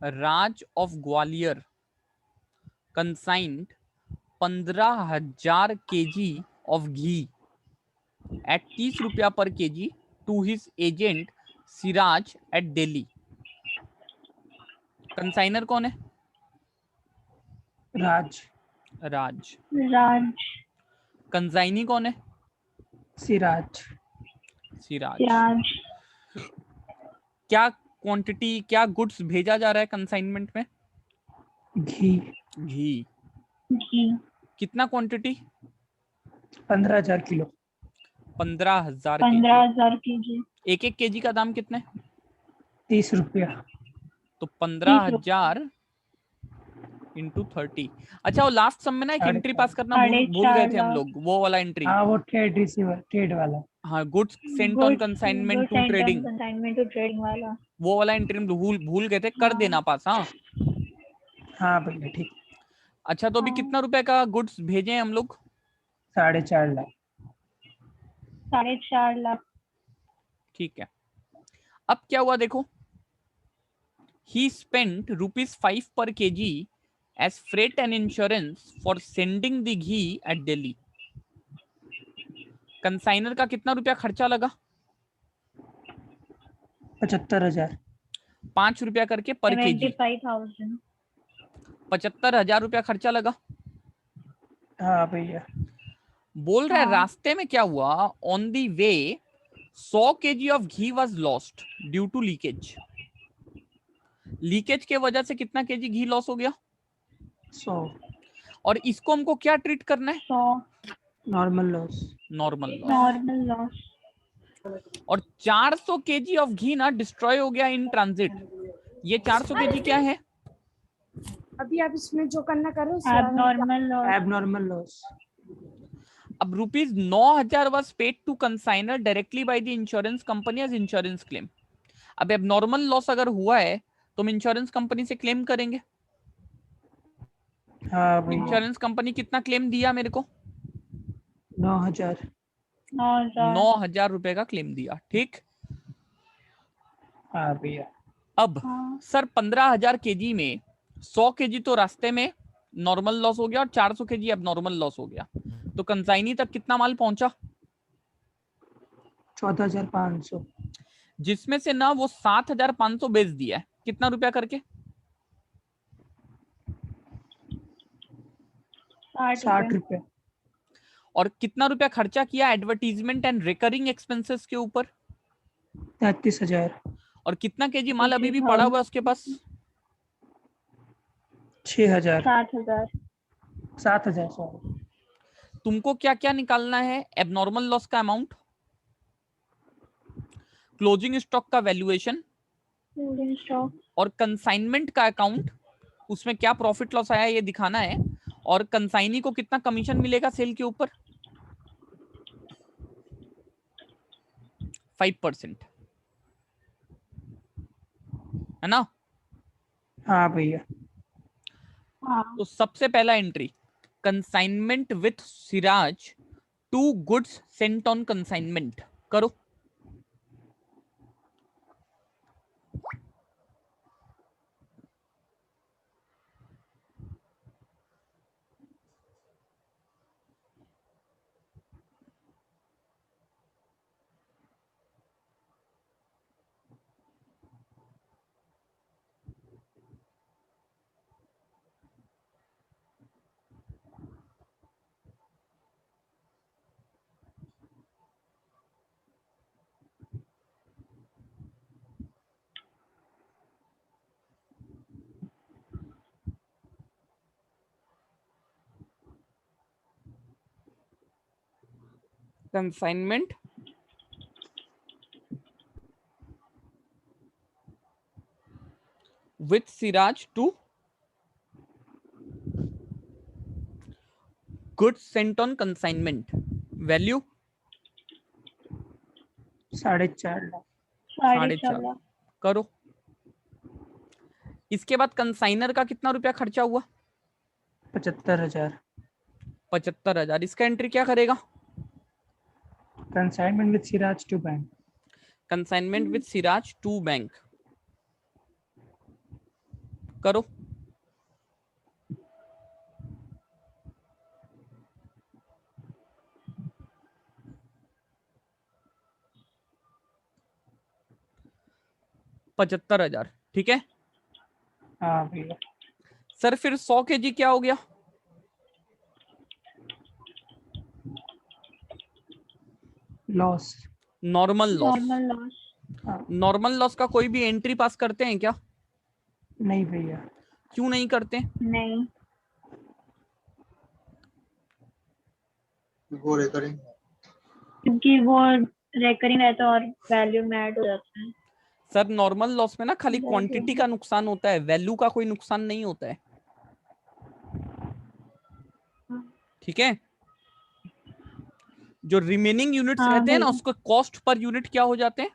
Raj of Gwalior consigned 15,000 kg of ghee at 30 रुपया पर kg to his agent Siraj at Delhi. Consignor कौन है? राज। राज। राज। Consignee कौन है? सिराज। सिराज। राज। क्या क्वांटिटी, क्या गुड्स भेजा जा रहा है कंसाइनमेंट में? घी। घी। घी। कितना क्वांटिटी? 15,000 किलो। 15,000 15,000 kg। एक एक केजी का दाम कितने? 30 रुपया। तो 15,000 इंटू 30। अच्छा, वो लास्ट सम में ना एक एंट्री पास करना भूल गए थे हम लोग, वो वाला एंट्री। हाँ, वो ट्रेड रिसीवर, ट्रेड वाला। हाँ, goods sent on consignment to trading, consignment to trading वाला, वो वाला एंट्री भूल गए थे, कर देना पास। हाँ हाँ भैया ठीक। अच्छा, तो अभी कितना रुपए का गुड्स भेजे हैं हम लोग? 4.5 लाख। 4.5 लाख। ठीक है, अब क्या हुआ देखो। He spent ₹5 per kg as freight and insurance for sending the ghee at Delhi. Consignor का कितना रुपया खर्चा लगा? 75,000। 5 रुपया करके पर केजी। 75,000। 75,000 रुपया खर्चा लगा। हाँ भैया। बोल रहा है रास्ते में क्या हुआ, on the way 100 kg of ghee was lost due to leakage. Leakage के वजह से कितना केजी घी लॉस हो गया? 100। और इसको हमको क्या ट्रीट करना है? 100। Normal loss. Normal loss. Normal loss. और 400 केजी ऑफ घी ना डिस्ट्रॉय हो गया इन ट्रांजिट। ये 400 केजी क्या है? अभी आप इसमें जो करना करो, एबनॉर्मल लॉस। Abnormal loss. अब ₹9,000 was paid to consigner directly by the insurance company as insurance claim. अब एबनॉर्मल लॉस अगर हुआ है तो हम इंश्योरेंस कंपनी से क्लेम करेंगे। हाँ भैया। इंश्योरेंस कंपनी कितना क्लेम दिया मेरे को? 9,000। 9,000 रुपए का क्लेम दिया। ठीक। हाँ भैया। अब सर 15,000 केजी में 100 केजी तो रास्ते में नॉर्मल लॉस हो गया और 400 केजी अब नॉर्मल लॉस हो गया, तो कंसाइनी तक कितना माल पहुंचा? 14,500। जिसमें से ना वो 7,500 बेच दिया है। कितना रुपया करके? 60 रुपए। और कितना रुपया खर्चा किया एडवर्टीजमेंट एंड रिकरिंग एक्सपेंसेस के ऊपर? 33,000। और कितना केजी माल अभी भी पड़ा हुआ है उसके पास? 6,000। 7,000। 7,000 सॉरी। तुमको क्या क्या निकालना है? एबनॉर्मल लॉस का अमाउंट, क्लोजिंग स्टॉक का वैल्यूएशन, और कंसाइनमेंट का अकाउंट, उसमें क्या प्रॉफिट लॉस आया ये दिखाना है, और कंसाइनी को कितना कमीशन मिलेगा सेल के ऊपर? 5%, है ना? हाँ भैया। तो सबसे पहला entry, consignment with Siraj to goods sent on consignment करो। Consignment with Siraj to goods sent on consignment, value 4.5 lakh. 4.5 lakh करो। इसके बाद कंसाइनर का कितना रुपया खर्चा हुआ? 75,000। 75,000। इसका एंट्री क्या करेगा? Consignment with Siraj to bank. Consignment with Siraj to bank. करो। $75,000, ठीक है हाँ भैया। सर। फिर 100 kg क्या हो गया? Loss. Normal loss. Normal loss. हाँ। नॉर्मल लॉस का कोई भी एंट्री पास करते हैं क्या? नहीं भैया। क्यों नहीं करते? नहीं, वो रिकरिंग क्योंकि वो रेकरिंग रहता है और वैल्यू में ऐड हो जाता है। सर नॉर्मल लॉस में ना खाली Value क्वांटिटी में। का नुकसान होता है, वैल्यू का कोई नुकसान नहीं होता है, हाँ। ठीक है। जो रिमेनिंग यूनिट्स हाँ रहते हैं ना, भैया, उसको कॉस्ट पर यूनिट क्या हो जाते हैं?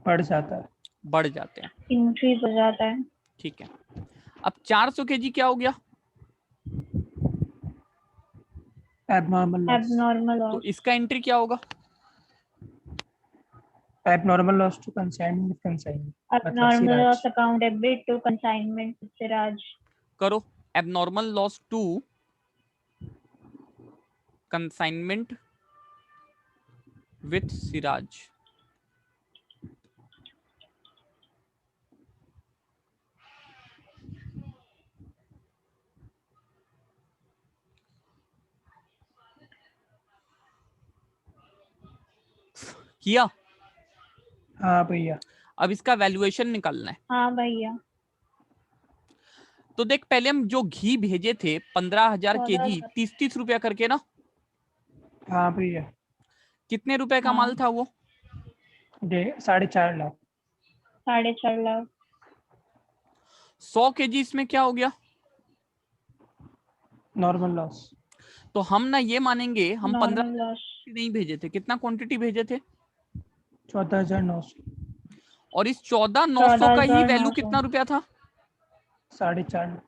बढ़ जाता है। बढ़ जाते हैं, इंक्रीज हो जाता है। ठीक है। अब 400 kg क्या हो गया? Abnormal loss. एबनॉर्मल तो लॉस। इसका एंट्री क्या होगा? Abnormal loss to consignment consignment मतलब abnormal loss Siraj. Account debit to consignment Siraj. करो। Abnormal loss to consignment with Siraj. किया। हाँ भैया। अब इसका वैल्यूएशन निकालना है। हाँ भैया। तो देख, पहले हम जो घी भेजे थे 15,000 kg 14,000। 30-30 रुपया करके ना, हाँ भैया। कितने रुपए का हाँ। माल था वो? 4.5 लाख। 4.5 लाख। 100 kg इसमें क्या हो गया? Normal loss. तो हम ना ये मानेंगे, हम 15 नॉर्मल लॉस। नहीं भेजे थे, कितना क्वांटिटी भेजे थे? 14,900। और इस 14,900 का ही वैल्यू 14,900। कितना रुपया था? 4.5 लाख।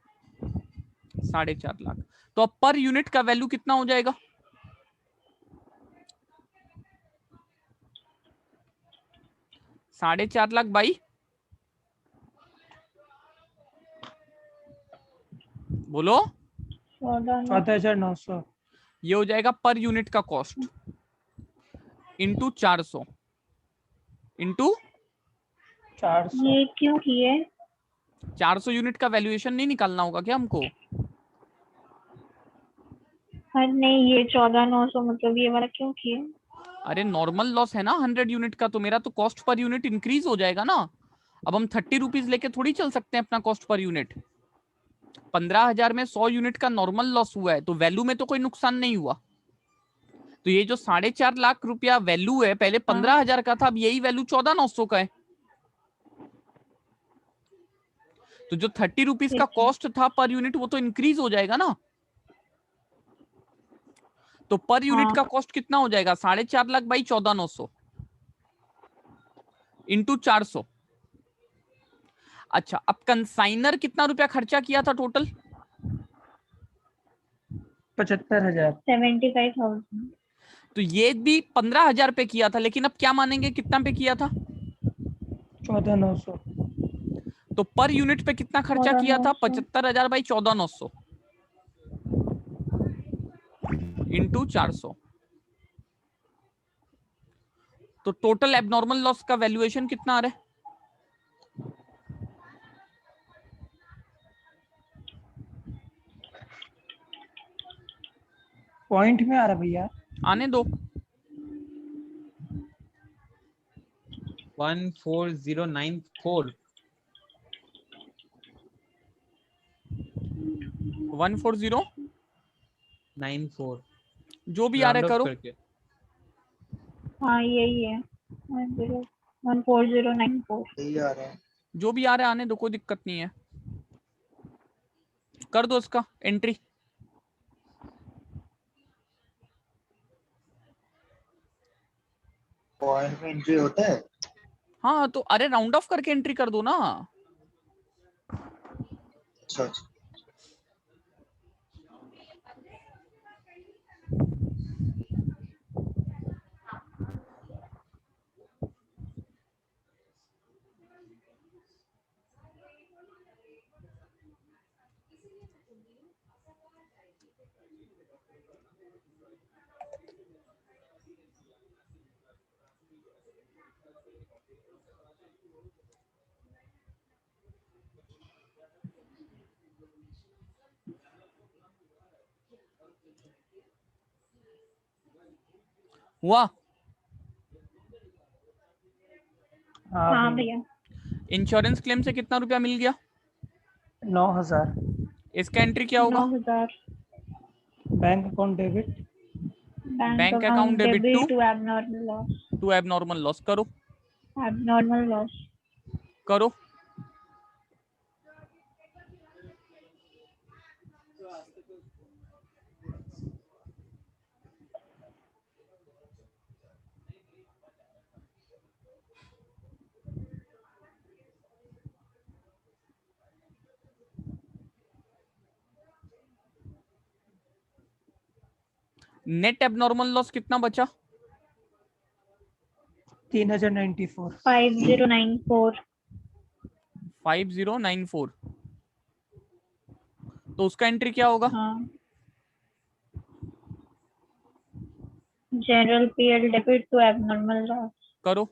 4.5 लाख। तो अब पर यूनिट का वैल्यू कितना हो जाएगा? 4.5 लाख बाई, बोलो, 14,900। 14,900। ये हो जाएगा पर यूनिट का कॉस्ट इंटू 400 इंटू 400। ये क्यों किए? 400 यूनिट का वैल्यूएशन नहीं निकालना होगा क्या हमको? अरे नहीं, ये 14,900 मतलब ये वाला क्यों किए? अरे नॉर्मल लॉस है ना 100 यूनिट का, तो मेरा तो कॉस्ट पर यूनिट इंक्रीज हो जाएगा ना। अब हम 30 रुपीज लेके थोड़ी चल सकते हैं अपना कॉस्ट पर यूनिट। 15,000 में 100 यूनिट का नॉर्मल लॉस हुआ है, तो वैल्यू में तो कोई नुकसान नहीं हुआ। तो ये जो 4.5 लाख रुपया वैल्यू है, पहले 15,000 का था, अब यही वैल्यू 14,900 का है। तो जो 30 रुपीज का ठीक है। कॉस्ट था पर यूनिट, वो तो इंक्रीज हो जाएगा ना। तो पर यूनिट हाँ। का कॉस्ट कितना हो जाएगा? 4.5 लाख बाई 14,900 इंटू 400। अच्छा, अब कंसाइनर कितना रुपया खर्चा किया था टोटल? 75,000। 75,000। तो ये भी 15,000 पे किया था, लेकिन अब क्या मानेंगे कितना पे किया था? 14,900। तो पर यूनिट पे कितना खर्चा किया था? 14,900। 75,000 बाई 14,900 इंटू 400। तो टोटल एबनॉर्मल लॉस का वैल्यूएशन कितना आ रहा है? पॉइंट में आ रहा भैया। आने दो। 14094। 140 94 जो भी आ रहा है राउंड ऑफ करो। करके। हाँ यही है। 14094। यही आ रहा है। जो भी आ रहा है आने दो, कोई दिक्कत नहीं है, कर दो इसका एंट्री। पॉइंट में एंट्री होता है। हाँ तो अरे राउंड ऑफ करके एंट्री कर दो ना। अच्छा अच्छा। हुआ? हाँ हाँ भैया। भैया। इंश्योरेंस क्लेम से कितना रुपया मिल गया? 9,000। इसका एंट्री क्या होगा? 9,000। Bank account debit. Bank bank account account debit debit to abnormal loss. To abnormal loss. करो एबनॉर्मल लॉस। करो। नेट एबनॉर्मल लॉस कितना बचा? 3,094। 5094। 5094। तो उसका एंट्री क्या होगा? हाँ। General PL debit to abnormal loss. करो।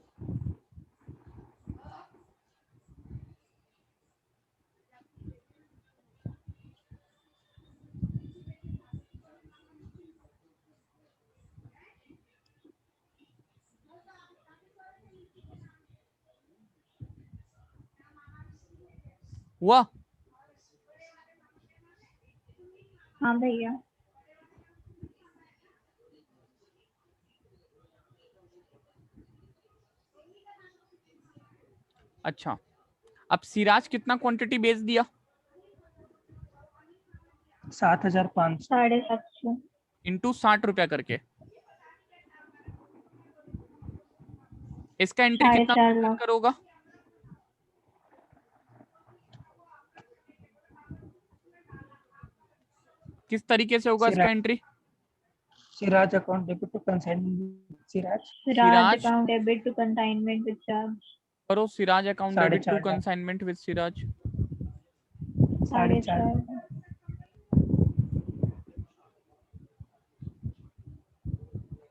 हुआ? हाँ भैया। अच्छा, अब सिराज कितना क्वांटिटी बेच दिया? 7,500। 750। इंटू 60 रुपया करके। इसका एंट्री कितना 4.5 लाख। करोगा? किस तरीके से होगा इसका Siraj entry? Siraj account debit to consignment Siraj. Siraj Siraj account debit to consignment with charge. करो। Siraj account debit to 4.5 lakh. Consignment with Siraj. 4.5 lakh. 4.5।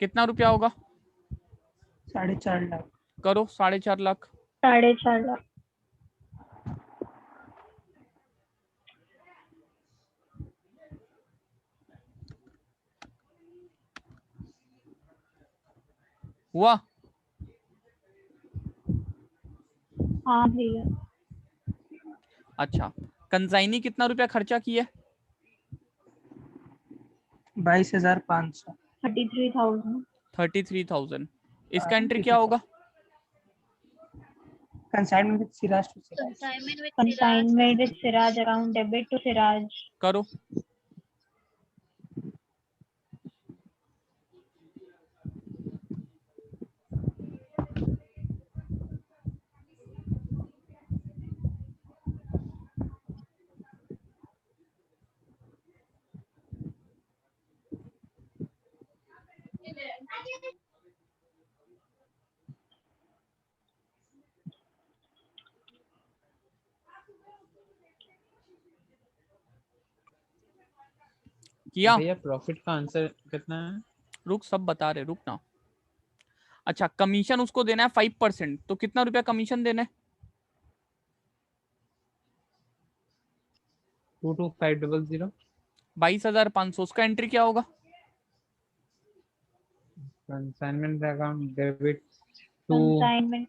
कितना रुपया होगा? 4.5 लाख। करो 4.5 लाख। 4.5 लाख। हुआ? हाँ भैया। अच्छा, कंसाइनी कितना रुपया खर्चा किया? 22,500। 33,000। 33,000। इसका एंट्री क्या होगा? Consignment with Siraj to Siraj. Consignment with Siraj account debit to Siraj. करो। किया? भैया प्रॉफिट का आंसर कितना है? रुक, सब बता रहे, रुक ना। अच्छा, कमीशन उसको देना है 5%, तो कितना रुपया कमीशन देना है? 22500। 22,500। उसका एंट्री क्या होगा? Consignment account debit to consignment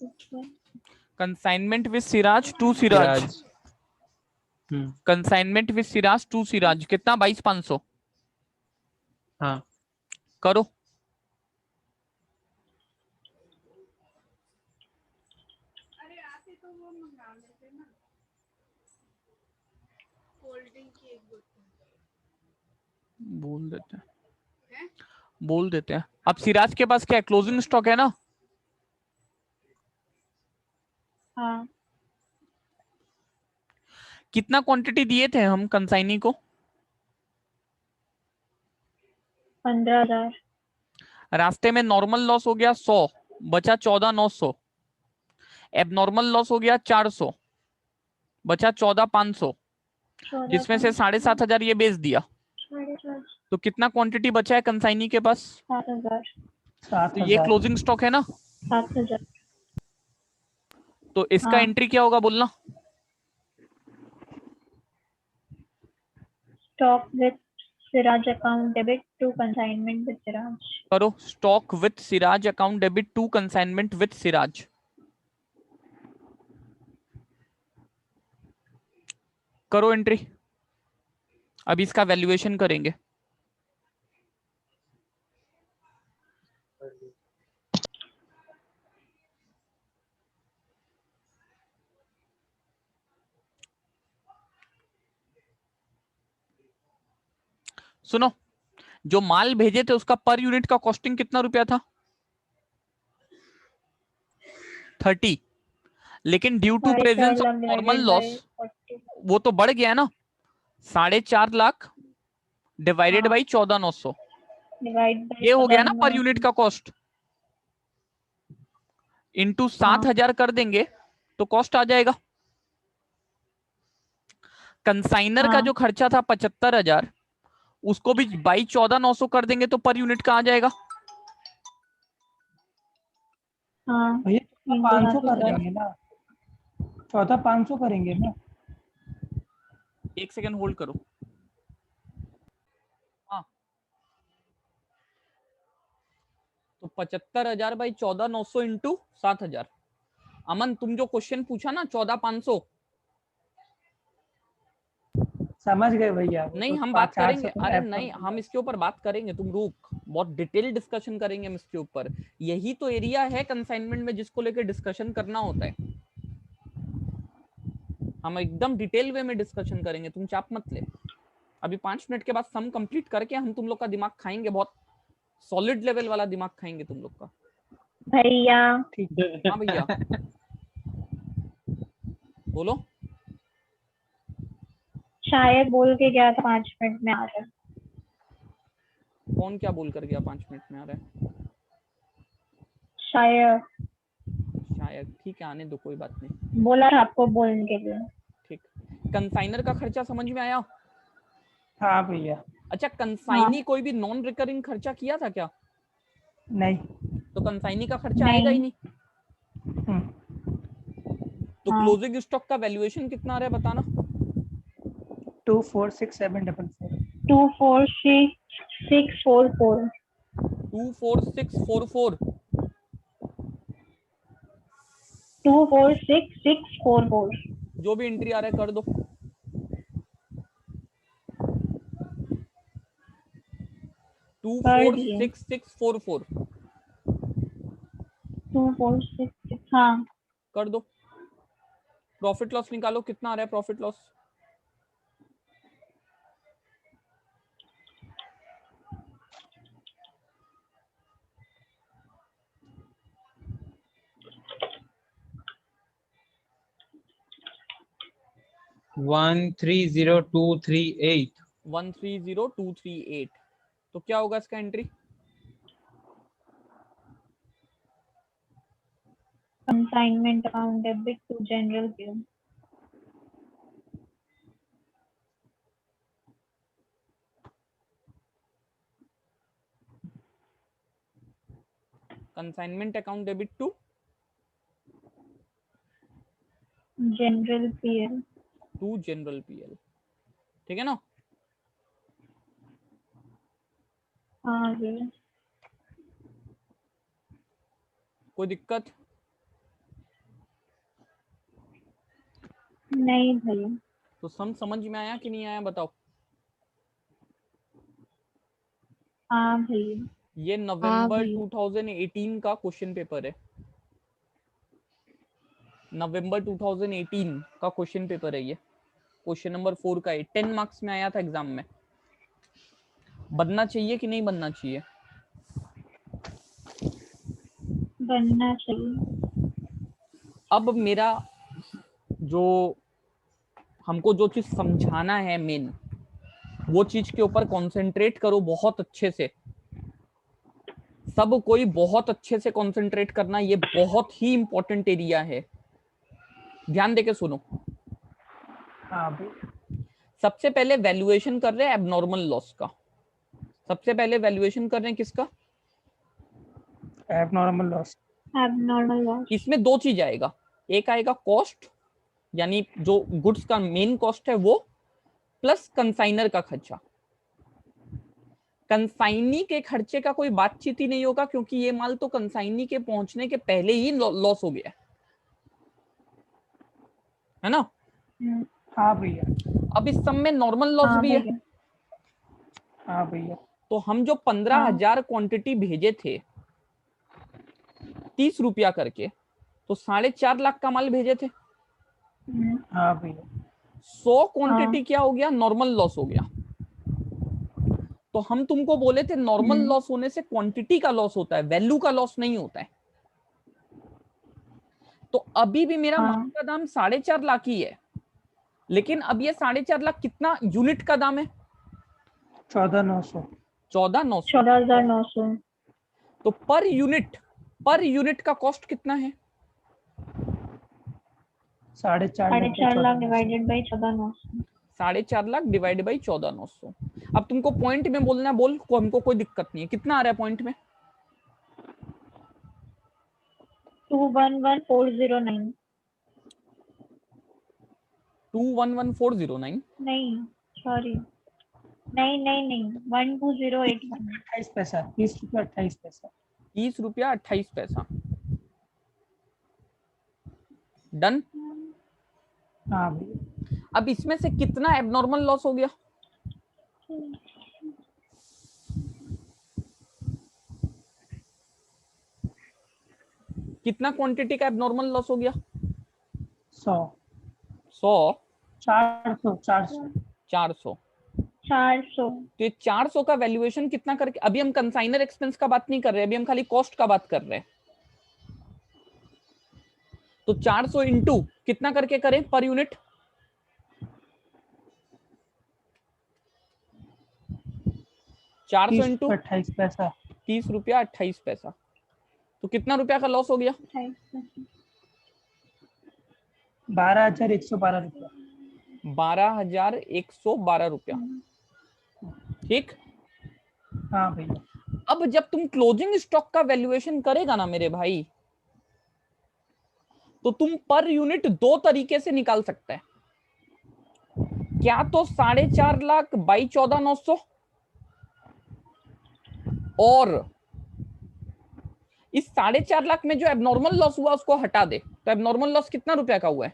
consignment with Siraj to Siraj. Siraj. Consignment with Siraj to Siraj कितना? 22,500। हाँ। करो। बोल देते हैं, बोल देते हैं। अब सिराज के पास क्या है? क्लोजिंग स्टॉक है ना? हाँ। कितना क्वांटिटी दिए थे हम कंसाइनी को? 15,000। रास्ते में नॉर्मल लॉस हो गया 100, बचा 14,900। एबनॉर्मल लॉस हो गया 400, बचा 14,500, जिसमें से 7,500 ये बेच दिया। तो कितना क्वांटिटी बचा है कंसाइनी के पास? 7,000। तो ये 7,000। क्लोजिंग स्टॉक है ना? 7,000। तो इसका हाँ। एंट्री क्या होगा बोलना? Stock with Siraj account debit to consignment with Siraj. करो stock with Siraj account debit to consignment with Siraj. करो एंट्री। अब इसका वैल्यूएशन करेंगे। सुनो, जो माल भेजे थे उसका पर यूनिट का कॉस्टिंग कितना रुपया था? 30। लेकिन due to 4.5 presence of lakh normal divided loss by 40. वो तो बढ़ गया ना, 4.5 लाख डिवाइडेड हाँ। बाई 14,900, Divide by ये हो गया ना पर 14,900. यूनिट का कॉस्ट। इंटू 7,000 कर देंगे तो कॉस्ट आ जाएगा। कंसाइनर का हाँ। जो खर्चा था 75,000, उसको भी बाई 14,900 कर देंगे तो पर यूनिट का आ जाएगा। हाँ। भैया 500 कर 1000. देंगे ना, 14,500 करेंगे ना। एक सेकंड होल्ड करो। हाँ, तो 75,000 बाई 14,900 इंटू 7,000। अमन, तुम जो क्वेश्चन पूछा ना 14,500, समझ गए भैया, वो नहीं तो हम बात 400 करेंगे। तो अरे ऐप कर नहीं, दूंगा। हम इसके ऊपर बात करेंगे, तुम रुक, बहुत डिटेल डिस्कशन करेंगे हम इसके ऊपर। यही तो एरिया है कंसाइनमेंट में जिसको लेकर डिस्कशन करना होता है। हम एकदम डिटेल वे में डिस्कशन करेंगे, तुम चाप मत ले। अभी 5 मिनट के बाद सम कंप्लीट करके हम तुम लोग का दिमाग खाएंगे, बहुत सॉलिड लेवल वाला दिमाग खाएंगे तुम लोग का। भैया हाँ भैया बोलो। शायद बोल के गया था 5 मिनट में आ रहा है। कौन क्या बोल कर गया 5 मिनट में आ रहा है? शायद शायद, ठीक है आने दो, कोई बात नहीं। बोला था आपको बोलने के लिए। ठीक, कंसाइनर का खर्चा समझ में आया? हाँ भैया। अच्छा, कंसाइनी कोई भी नॉन रिकरिंग खर्चा किया था क्या? नहीं। तो कंसाइनी का खर्चा नहीं। आएगा ही नहीं। हम्म, तो हाँ। क्लोजिंग स्टॉक का वैल्यूएशन कितना आ रहा है बताना। 246744। 246644. 24644 246644. जो भी एंट्री आ रहा है कर दो। 24644 2466. हाँ. कर दो। प्रॉफिट लॉस निकालो, कितना आ रहा है प्रॉफिट लॉस? वन 130,238. 130,238। तो क्या होगा इसका एंट्री? Consignment account debit to general bill. Consignment account debit to General PL. General PL, ठीक है ना? हाँ भैया. कोई दिक्कत? नहीं भैया. तो सम समझ में आया कि नहीं आया बताओ। हाँ भैया. ये नवंबर 2018 का क्वेश्चन पेपर है। नवंबर 2018 का क्वेश्चन पेपर है ये। क्वेश्चन नंबर 4 का है, 10 मार्क्स में आया था एग्जाम में। बनना चाहिए कि नहीं बनना चाहिए? बनना चाहिए. अब मेरा जो हमको जो चीज समझाना है मेन, वो चीज के ऊपर कंसंट्रेट करो बहुत अच्छे से। सब कोई बहुत अच्छे से कंसंट्रेट करना, ये बहुत ही इंपॉर्टेंट एरिया है। ध्यान देके सुनो। हाँ भैया। सबसे पहले वैल्यूएशन कर रहे हैं एबनॉर्मल लॉस का। सबसे पहले वैल्यूएशन कर रहे हैं किसका? Abnormal loss. Abnormal loss. इसमें दो चीज आएगा, एक आएगा कॉस्ट, यानी जो गुड्स का मेन कॉस्ट है वो, प्लस कंसाइनर का खर्चा। कंसाइनी के खर्चे का कोई बातचीत ही नहीं होगा, क्योंकि ये माल तो कंसाइनी के पहुंचने के पहले ही लॉस हो गया है ना। हाँ भैया। अब इस सब में नॉर्मल लॉस हाँ भी है। भैया। हाँ भैया। तो हम जो 15,000 क्वांटिटी भेजे थे 30 रुपया करके, तो 4.5 लाख का माल भेजे थे। हाँ भैया। 100 क्वांटिटी क्या हो गया, नॉर्मल लॉस हो गया। तो हम तुमको बोले थे नॉर्मल लॉस होने से क्वांटिटी का लॉस होता है, वैल्यू का लॉस नहीं होता है। तो अभी भी मेरा माल का दाम 4.5 लाख ही है, लेकिन अब ये 4.5 लाख कितना यूनिट का दाम है? 14,900। 14,900। 14,900। तो पर यूनिट का कॉस्ट कितना है? 4.5 lakh divided by 14,900। 4.5 lakh divide by 14,900। अब तुमको पॉइंट में बोलना, बोल को, हमको कोई दिक्कत नहीं है। कितना आ रहा है पॉइंट में? 211,409। 211,409 नहीं सॉरी, नहीं 12081। 28 पैसा, 30 रुपया 28 पैसा। 30 रुपया 28 पैसा। डन। हाँ भैया। अब इसमें से कितना एबनॉर्मल लॉस हो गया? कितना क्वांटिटी का एबनॉर्मल लॉस हो गया? 100। 100। 400। 400। 400। 400। तो ये 400 का वैल्यूएशन कितना करके, अभी हम कंसाइनर एक्सपेंस का बात नहीं कर रहे, अभी हम खाली कॉस्ट का बात कर रहे हैं। तो 400 इंटू कितना करके करें पर यूनिट? 400 इंटू 28 पैसा। 30 रुपया 28 पैसा। तो कितना रुपया का लॉस हो गया? 12,112 रुपया। 12,112 रुपया। ठीक। हाँ भैया। अब जब तुम क्लोजिंग स्टॉक का वैल्यूएशन करेगा ना मेरे भाई, तो तुम पर यूनिट दो तरीके से निकाल सकते हैं। क्या तो 4.5 लाख बाई 14,900, और इस 4.5 लाख में जो एबनॉर्मल लॉस हुआ उसको हटा दे। तो एबनॉर्मल लॉस कितना रुपया का हुआ है?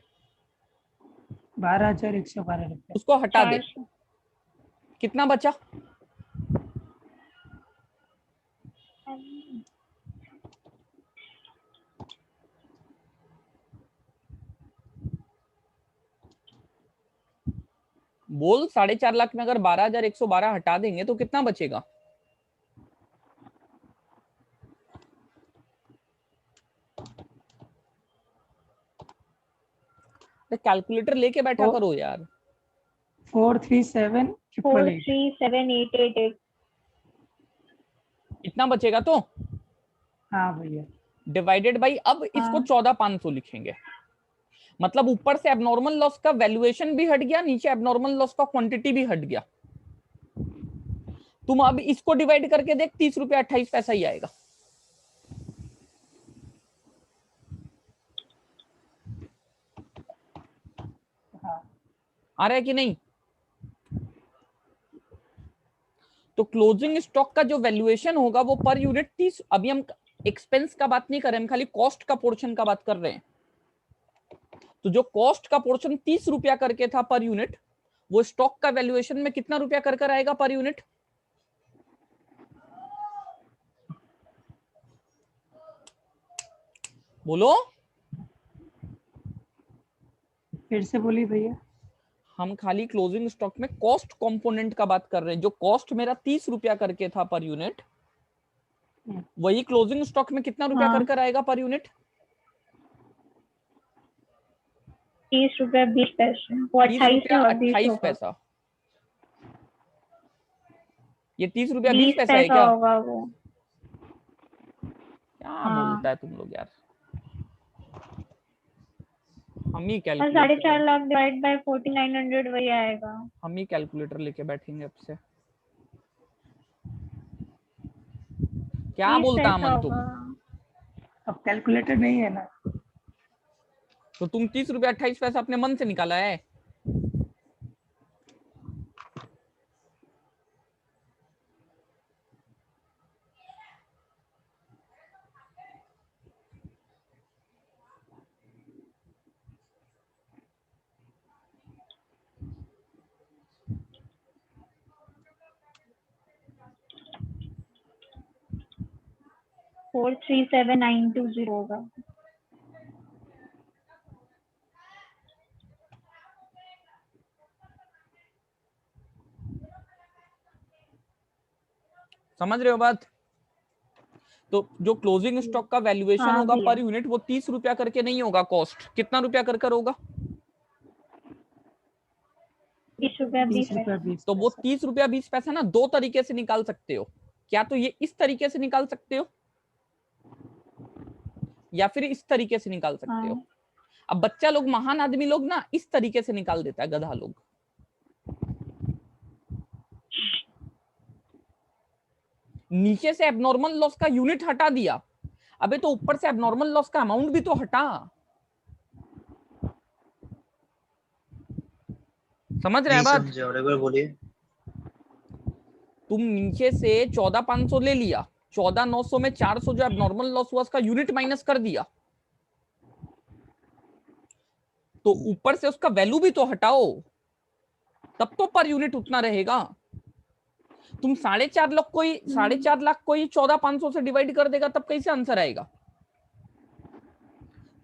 12,112 रुपया। उसको हटा दे, कितना बचा? बोल, 4.5 लाख में अगर 12,112 हटा देंगे तो कितना बचेगा? कैलकुलेटर लेके बैठा करो यार। 437,888। इतना बचेगा तो हाँ भैया। डिवाइडेड बाई, अब इसको 14,500 लिखेंगे। मतलब ऊपर से एबनॉर्मल लॉस का वैल्यूएशन भी हट गया, नीचे एबनॉर्मल लॉस का क्वांटिटी भी हट गया। तुम अब इसको डिवाइड करके देख, 30 रुपया 28 पैसा ही आएगा। हाँ। आ रहा है कि नहीं? तो क्लोजिंग स्टॉक का जो वैल्यूएशन होगा वो पर यूनिट 30। अभी हम एक्सपेंस का बात नहीं कर रहे, हम खाली कॉस्ट का पोर्शन का बात कर रहे हैं। तो जो कॉस्ट का पोर्शन 30 रुपया करके था पर यूनिट, वो स्टॉक का वैल्यूएशन में कितना रुपया कर आएगा पर यूनिट? बोलो। फिर से बोलिए भैया। हम खाली क्लोजिंग स्टॉक में कॉस्ट कंपोनेंट का बात कर रहे हैं। जो कॉस्ट मेरा 30 रुपया करके था पर यूनिट, वही क्लोजिंग स्टॉक में कितना रुपया कर आएगा पर यूनिट? 30 रुपया 20 पैसे। 28 पैसा। ये 30 रुपया 20 पैसा है क्या? होगा वो। क्या बोलता है तुम लोग यार। हम ही 4.5 लाख डिवाइड बाय 4,900 वही आएगा। हम ही कैलकुलेटर लेके बैठेंगे अब से। क्या बोलता अमन तुम? अब कैलकुलेटर नहीं है ना। तो तुम 30 रुपया 28 पैसा अपने मन से निकाला है? 437920 होगा। समझ रहे हो बात? तो जो क्लोजिंग स्टॉक का वैल्यूएशन हाँ होगा भैया। पर यूनिट, वो 30 रुपया करके नहीं होगा। कॉस्ट कितना रुपया कर होगा? 20 रुपया 30 20 रुपया पैसा। 20 तो वो पैसा। 30 रुपया 20 पैसा ना दो तरीके से निकाल सकते हो। क्या तो ये इस तरीके से निकाल सकते हो या फिर इस तरीके से निकाल सकते हो। हाँ अब बच्चा लोग, महान आदमी लोग ना इस तरीके से निकाल देता है, गधा लोग नीचे से एबनॉर्मल लॉस का यूनिट हटा दिया, अबे तो ऊपर से एबनॉर्मल लॉस का अमाउंट भी तो हटा। समझ रहे हैं नहीं बात? समझे और एक बार बोलिए। तुम नीचे से 14,500 ले लिया, 14,900 में 400 जो एबनॉर्मल लॉस हुआ उसका यूनिट माइनस कर दिया, तो ऊपर से उसका वैल्यू भी तो हटाओ, तब तो पर यूनिट उतना रहेगा। तुम 4.5 लाख को ही 14,500 से डिवाइड कर देगा, तब कैसे आंसर आएगा?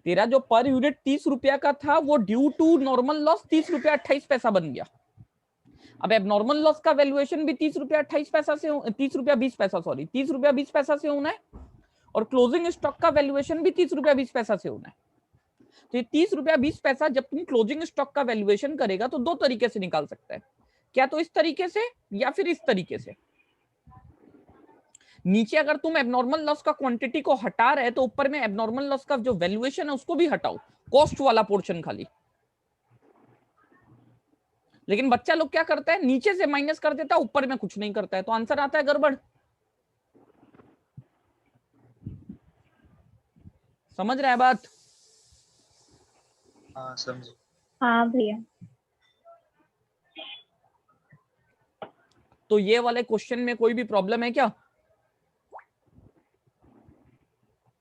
तेरा जो पर यूनिट 30 रुपया का था वो ड्यू टू नॉर्मल लॉस 30 रुपया 28 पैसा बन गया। अब एबनॉर्मल लॉस का वैल्यूएशन भी 30 रुपया 28 पैसा से, 30 रुपया 20 पैसा, सॉरी 30 रुपया 20 पैसा से होना है, और क्लोजिंग स्टॉक का वैल्यूएशन भी 30 रुपया 20 पैसा से होना है। तो ये 30 रुपया 20 पैसा जब तुम क्लोजिंग स्टॉक का वैल्यूएशन करेगा तो दो तरीके से निकाल सकता है, क्या तो इस तरीके से या फिर इस तरीके से। नीचे अगर तुम एबनॉर्मल लॉस का क्वांटिटी को हटा रहे तो ऊपर में एबनॉर्मल लॉस का जो वैल्यूएशन है उसको भी हटाओ, कॉस्ट वाला पोर्शन खाली। लेकिन बच्चा लोग क्या करता है, नीचे से माइनस कर देता है, ऊपर में कुछ नहीं करता है, तो आंसर आता है गड़बड़। समझ रहा है बात? हाँ समझे। हाँ भैया। तो ये वाले क्वेश्चन में कोई भी प्रॉब्लम है क्या?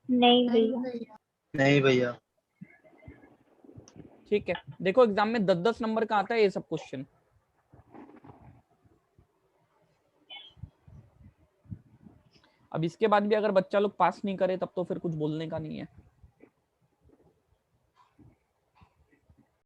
नहीं भैया। नहीं भैया। ठीक है, देखो एग्जाम में 10-10 नंबर का आता है ये सब क्वेश्चन। अब इसके बाद भी अगर बच्चा लोग पास नहीं करे तब तो फिर कुछ बोलने का नहीं है।